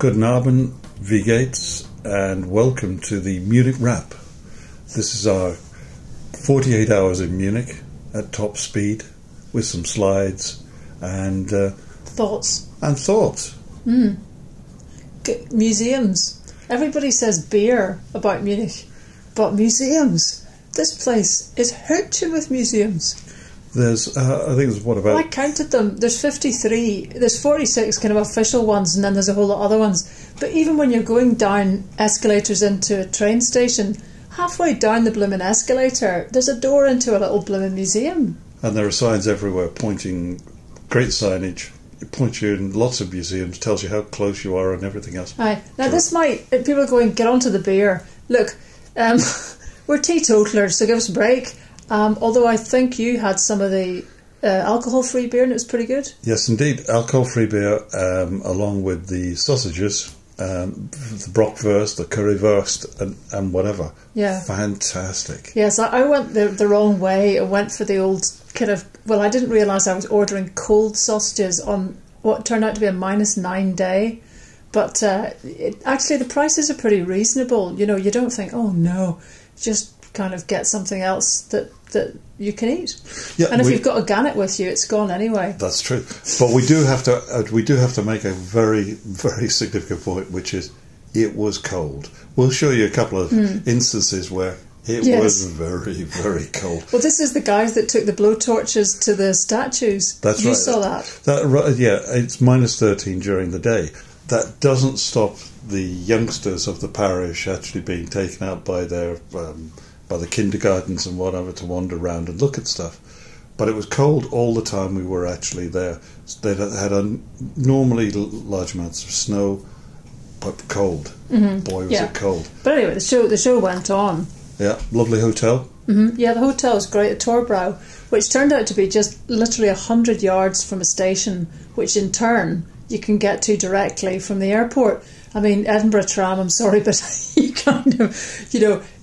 Guten Abend, wie geht's, and welcome to the Munich Rap. This is our 48 hours in Munich at top speed with some slides and thoughts. Museums. Everybody says beer about Munich, but museums. This place is hooching with museums. There's, I think there's what about... I counted them. There's 53. There's 46 kind of official ones, and then there's a whole lot of other ones. But even when you're going down escalators into a train station, halfway down the blooming escalator, there's a door into a little blooming museum. And there are signs everywhere pointing, great signage. It points you in lots of museums, tells you how close you are and everything else. Aye. Now this might, people are going, get onto the beer. Look, we're teetotalers, so give us a break. Although I think you had some of the alcohol-free beer and it was pretty good. Yes, indeed. Alcohol-free beer, along with the sausages, the Brockwurst, the Currywurst, and whatever. Yeah. Fantastic. Yes, I went the wrong way. I went for the old kind of... Well, I didn't realise I was ordering cold sausages on what turned out to be a -9 day. But actually the prices are pretty reasonable. You know, you don't think, oh no, just kind of get something else that you can eat. Yeah, and if you've got a gannet with you, it's gone anyway. That's true. But we do have to make a very, very significant point, which is it was cold. We'll show you a couple of instances where it was very, very cold. Well, this is the guys that took the blowtorches to the statues. That's you right. You saw that. Yeah, it's -13 during the day. That doesn't stop the youngsters of the parish actually being taken out by their by the kindergartens and whatever to wander around and look at stuff. But it was cold all the time we were actually there. They had normally large amounts of snow, but cold. Boy, was it cold. But anyway, the show went on. Yeah, lovely hotel. Yeah, the hotel was great at Torbrow, which turned out to be just literally 100 yards from a station, which in turn you can get to directly from the airport. I mean, Edinburgh tram, I'm sorry, but you kind of,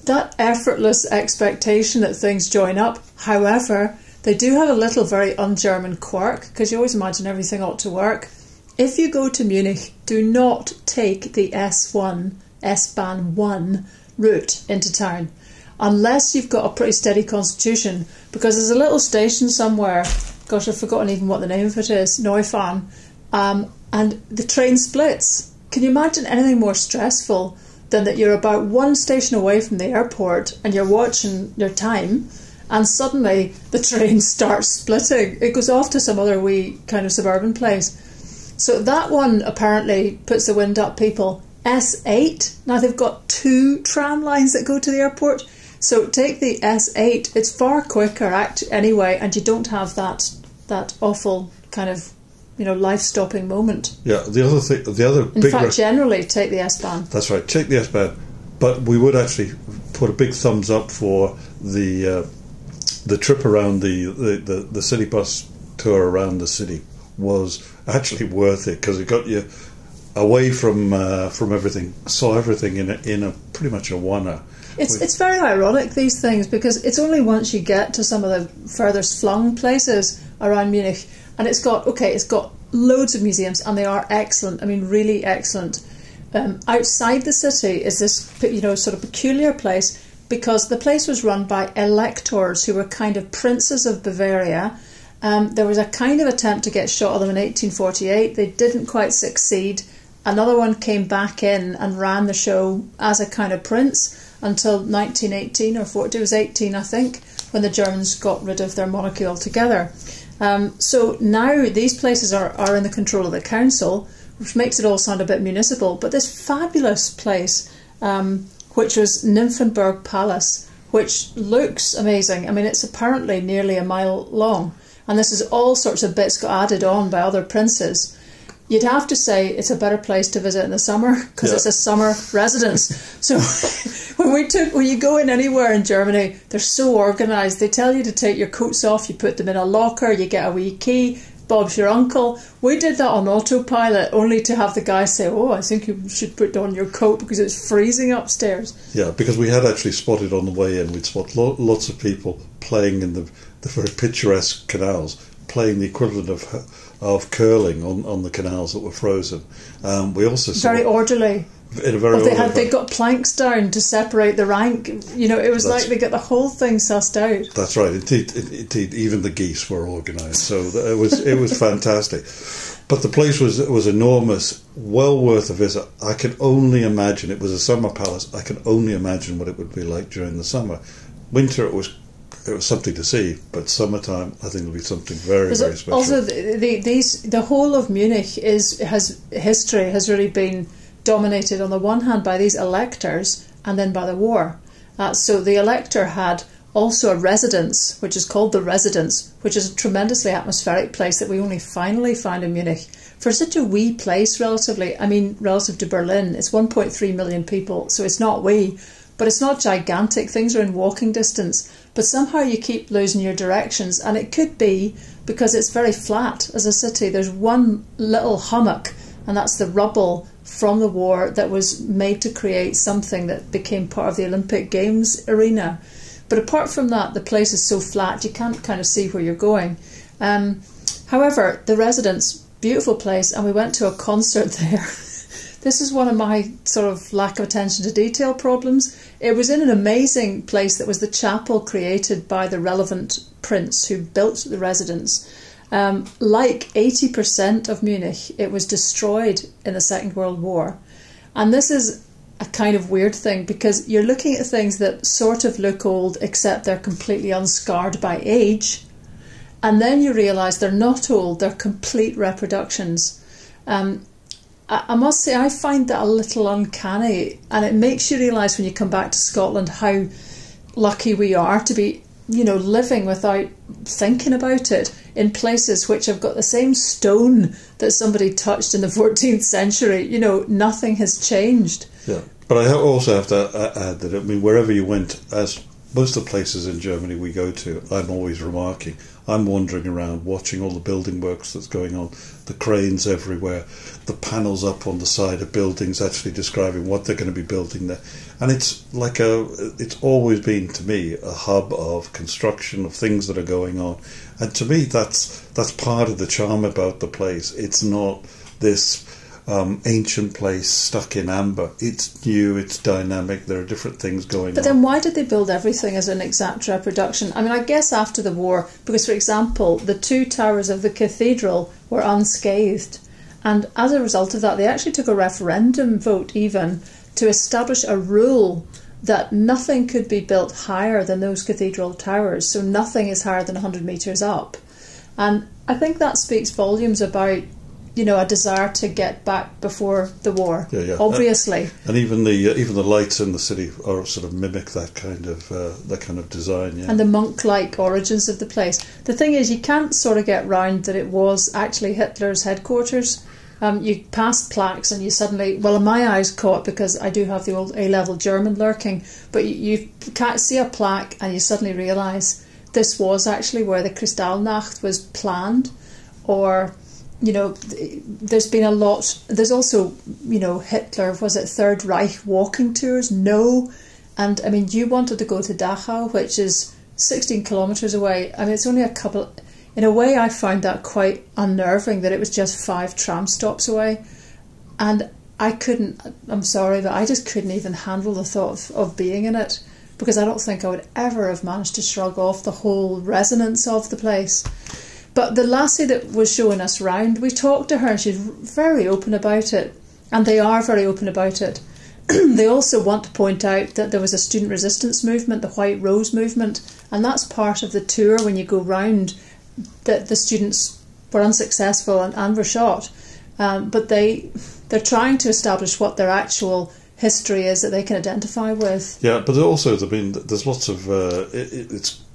that effortless expectation that things join up. However, they do have a little very un-German quirk, because you always imagine everything ought to work. If you go to Munich, do not take the S-Bahn 1 route into town, unless you've got a pretty steady constitution, because there's a little station somewhere, gosh, I've forgotten even what the name of it is, Neufahren, and the train splits. Can you imagine anything more stressful than that you're about one station away from the airport and you're watching your time and suddenly the train starts splitting? It goes off to some other wee kind of suburban place. So that one apparently puts the wind up people. S8, now they've got 2 tram lines that go to the airport. So take the S8, it's far quicker anyway, and you don't have that awful kind of life-stopping moment. Yeah, in fact, generally take the S-Bahn. That's right, take the S-Bahn. But we would actually put a big thumbs up for the trip around the city bus tour around the city. Was actually worth it because it got you away from everything, saw everything in a pretty much a one-hour. It's very ironic, these things, because it's only once you get to some of the furthest flung places around Munich. And it's got loads of museums, and they are excellent. I mean, really excellent. Outside the city is this, sort of peculiar place, because the place was run by electors who were kind of princes of Bavaria. There was a kind of attempt to get shot of them in 1848. They didn't quite succeed. Another one came back in and ran the show as a kind of prince until 1918 or 40. It was 18, I think, when the Germans got rid of their monarchy altogether. So now these places are in the control of the council, which makes it all sound a bit municipal. But this fabulous place, which was Nymphenburg Palace, which looks amazing. I mean, it's apparently nearly a mile long. And this is all sorts of bits got added on by other princes. You'd have to say it's a better place to visit in the summer, because it's a summer residence. So when you go in anywhere in Germany, they're so organised. They tell you to take your coats off, you put them in a locker, you get a wee key, Bob's your uncle. We did that on autopilot, only to have the guy say, oh, I think you should put on your coat because it's freezing upstairs. Yeah, because we had actually spotted on the way in, we'd spot lots of people playing in the very picturesque canals, playing the equivalent of curling on the canals that were frozen. We also saw very orderly. In a very they got planks down to separate the rank. It was like they got the whole thing sussed out. That's right. Indeed, even the geese were organised. So it was fantastic. But the place was enormous, well worth a visit. I can only imagine, it was a summer palace, I can only imagine what it would be like during the summer. Winter, it was something to see, but summertime, I think it'll be something very, very special. Also, the whole of Munich history has really been dominated on the one hand by these electors and then by the war. So the elector had also a residence, which is called the Residence, which is a tremendously atmospheric place that we only finally found in Munich. For such a wee place, relative to Berlin, it's 1.3 million people, so it's not wee, but it's not gigantic. Things are in walking distance, but somehow you keep losing your directions, and it could be because it's very flat as a city. There's one little hummock, and that's the rubble from the war that was made to create something that became part of the Olympic Games arena. But apart from that, the place is so flat you can't kind of see where you're going. However, the Residence, beautiful place, and we went to a concert there. This is one of my sort of lack of attention to detail problems. It was in an amazing place that was the chapel created by the relevant prince who built the Residence. Like 80% of Munich, it was destroyed in the Second World War. And this is a kind of weird thing, because you're looking at things that sort of look old except they're completely unscarred by age, and then you realise they're not old, they're complete reproductions. I must say I find that a little uncanny, and it makes you realise when you come back to Scotland how lucky we are to be living without thinking about it in places which have got the same stone that somebody touched in the 14th century. Nothing has changed. Yeah, but I also have to add that, wherever you went, as most of the places in Germany we go to, I'm always remarking, I'm wandering around watching all the building works that's going on, the cranes everywhere, the panels up on the side of buildings actually describing what they're going to be building there. And it's always been, to me, a hub of construction, of things that are going on. And to me, that's part of the charm about the place. It's not this ancient place stuck in amber. It's new, it's dynamic, there are different things going on. But then why did they build everything as an exact reproduction? I guess after the war, because, for example, the two towers of the cathedral were unscathed. And as a result of that, they actually took a referendum vote even to establish a rule that nothing could be built higher than those cathedral towers. So nothing is higher than 100 metres up. And I think that speaks volumes about a desire to get back before the war. Yeah. Obviously, and even the lights in the city are sort of mimic that kind of design. Yeah. And the monk-like origins of the place. The thing is, you can't sort of get round that it was actually Hitler's headquarters. You pass plaques and you suddenly, well, in my eyes caught, because I do have the old A-level German lurking, but you can't see a plaque and you suddenly realise this was actually where the Kristallnacht was planned. Or there's been a lot. There's also, Hitler, was it Third Reich walking tours? No. And you wanted to go to Dachau, which is 16 kilometres away. It's only a couple. In a way, I found that quite unnerving, that it was just 5 tram stops away. And I'm sorry, but I just couldn't even handle the thought of being in it, because I don't think I would ever have managed to shrug off the whole resonance of the place. But the lassie that was showing us round, we talked to her and she's very open about it. And they are very open about it. They also want to point out that there was a student resistance movement, the White Rose movement, and that's part of the tour when you go round, that the students were unsuccessful and were shot. But they're trying to establish what their actual history is that they can identify with. Yeah, but also, there's lots of...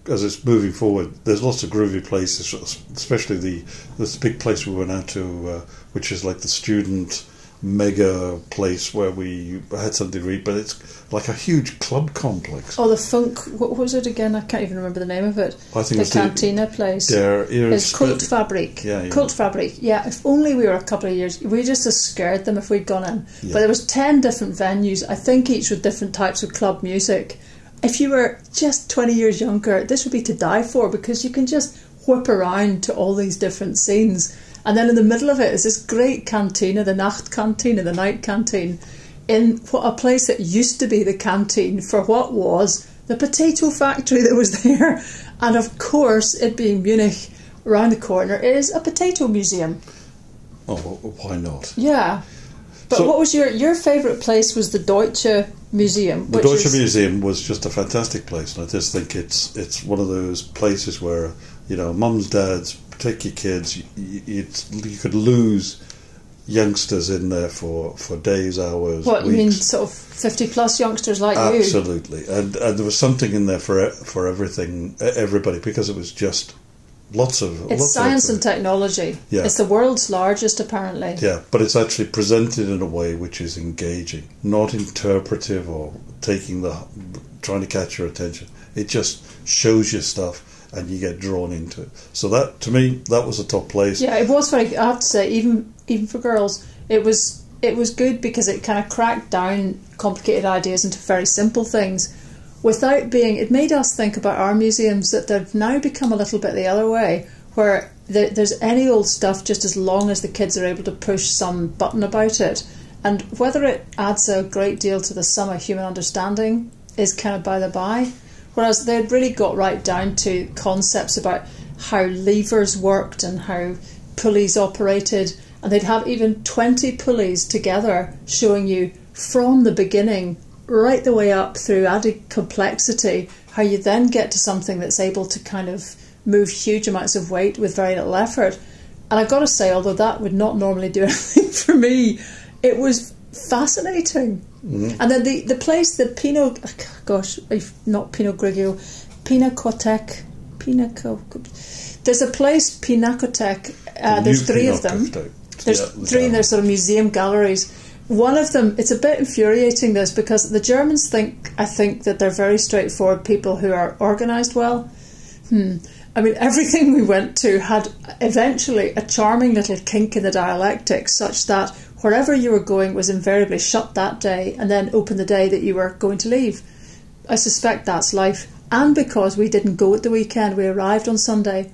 as it's moving forward, there's lots of groovy places, especially this big place we went out to, which is like the student mega place where we had something to read, but it's like a huge club complex. Oh, the Funk, what was it again? I can't even remember the name of it. I think the Cantina place. It's Kultfabrik. Yeah. Kultfabrik. Yeah, if only we were a couple of years, we just have scared them if we'd gone in. Yeah. But there was 10 different venues, I think each with different types of club music. If you were just 20 years younger, this would be to die for, because you can just whip around to all these different scenes. And then in the middle of it is this great cantina, the Nachtkantine, the night canteen, in what a place that used to be the canteen for what was the potato factory that was there. And of course, it being Munich, around the corner is a potato museum. Oh, why not? Yeah. But so, what was your favourite place? Was the Deutsche Museum? The Deutsche Museum was just a fantastic place, and I just think it's one of those places where, you know, mums, dads, take your kids. You could lose youngsters in there for days, hours, What, weeks. You mean sort of 50-plus youngsters like you? Absolutely. And there was something in there for everybody, because it was just lots of science and technology. Yeah. It's the world's largest, apparently. Yeah, but it's actually presented in a way which is engaging, not interpretive or trying to catch your attention. It just shows you stuff and you get drawn into it. So that, to me, that was a top place. Yeah, it was very, I have to say, even for girls, it was good because it kind of cracked down complicated ideas into very simple things. Without being, it made us think about our museums that they've now become a little bit the other way, where there's any old stuff just as long as the kids are able to push some button about it. And whether it adds a great deal to the sum of human understanding is kind of by the by. Whereas they'd really got right down to concepts about how levers worked and how pulleys operated. And they'd have even 20 pulleys together showing you from the beginning right the way up through added complexity, how you then get to something that's able to kind of move huge amounts of weight with very little effort. And I've got to say, although that would not normally do anything for me, it was fascinating. Mm-hmm. And then the place, the not Pinot Grigio, Pinakothek, there's a place, Pinakothek, there's three of them. There's three in their sort of museum galleries. One of them, it's a bit infuriating, this, because the Germans I think that they're very straightforward people who are organised well. I mean, everything we went to had eventually a charming little kink in the dialectics, such that wherever you were going was invariably shut that day and then open the day that you were going to leave. I suspect that's life. And because we didn't go at the weekend, we arrived on Sunday.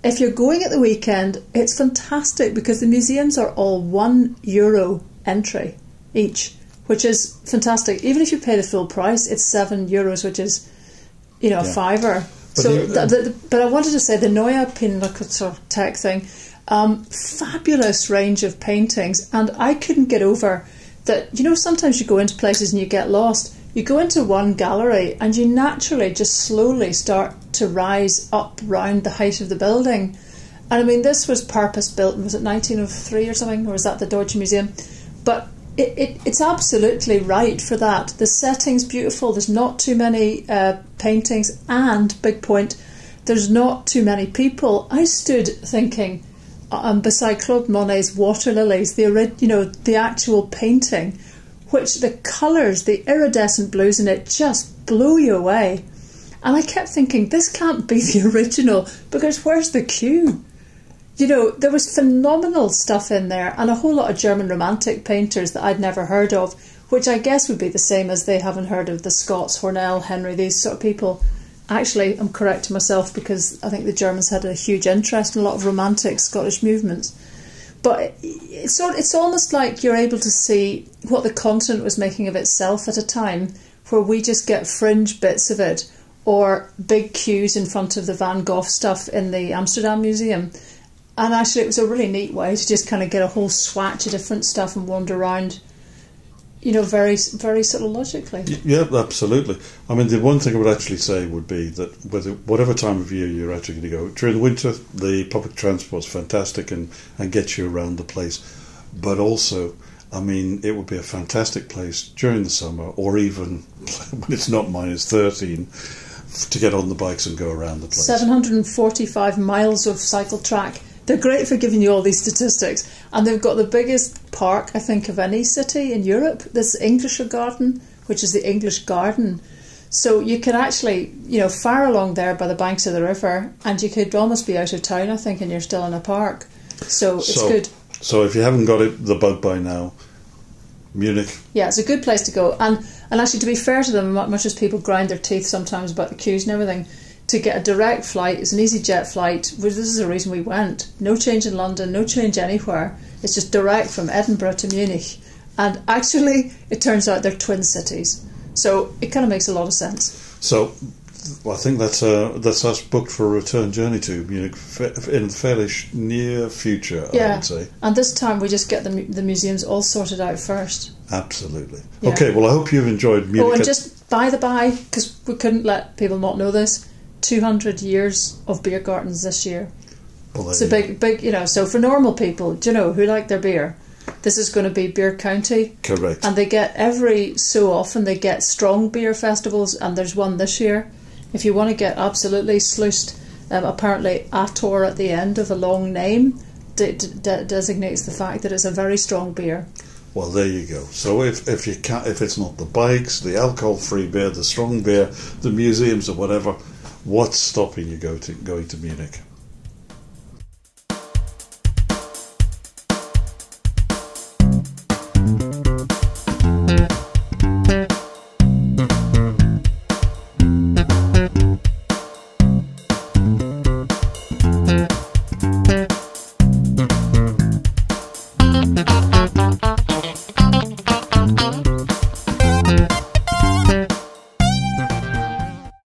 If you're going at the weekend, it's fantastic because the museums are all €1 entry each, which is fantastic. Even if you pay the full price, it's €7, which is, a fiver. But I wanted to say the Neue Pinakothek thing, fabulous range of paintings, and I couldn't get over that. Sometimes you go into places and you get lost. You go into one gallery and you naturally just slowly start to rise up round the height of the building. And I mean, this was purpose built. Was it 1903 or something, or was that the Deutsche Museum? But it's absolutely right for that. The setting's beautiful. There's not too many paintings, and big point, there's not too many people. I stood thinking beside Claude Monet's Water Lilies, the actual painting, which the colours, the iridescent blues in it just blow you away. And I kept thinking, this can't be the original, because where's the queue? There was phenomenal stuff in there, and a whole lot of German romantic painters that I'd never heard of, which I guess would be the same as they haven't heard of the Scots, Hornell, Henry, these sort of people. Actually, I'm correcting myself, because I think the Germans had a huge interest in a lot of romantic Scottish movements. But it's almost like you're able to see what the continent was making of itself at a time where we just get fringe bits of it, or big queues in front of the Van Gogh stuff in the Amsterdam Museum. And actually, it was a really neat way to just kind of get a whole swatch of different stuff and wander around, very, very sort of logically. Yeah, absolutely. I mean, the one thing I would actually say would be that whatever time of year you're actually going to go, during the winter, the public transport's fantastic and gets you around the place. But also, I mean, it would be a fantastic place during the summer, or even when it's not -13, to get on the bikes and go around the place. 745 miles of cycle track. They're great for giving you all these statistics, and they've got the biggest park, I think, of any city in Europe, this Englischer Garden, which is the English Garden. So you could actually, fire along there by the banks of the river, and you could almost be out of town, I think, and you're still in a park. So it's good. So if you haven't got the bug by now, Munich. Yeah, it's a good place to go. And actually, to be fair to them, much as people grind their teeth sometimes about the queues and everything, to get a direct flight. It's an EasyJet flight. This is the reason we went. No change in London, no change anywhere. It's just direct from Edinburgh to Munich. And actually, it turns out they're twin cities. So it kind of makes a lot of sense. So I think that's us booked for a return journey to Munich in the fairly near future, I would say. And this time we just get the museums all sorted out first. Absolutely. Yeah. Okay, well, I hope you've enjoyed Munich. Oh, and just by the by, because we couldn't let people not know this, 200 years of beer gardens this year. Well, it's a big, so for normal people, who like their beer, this is going to be Beer County. Correct. And they get every so often, they get strong beer festivals, and there's one this year. If you want to get absolutely sluiced, apparently Ator at the end of a long name designates the fact that it's a very strong beer. Well, there you go. So if it's not the bikes, the alcohol-free beer, the strong beer, the museums or whatever, what's stopping you going to Munich?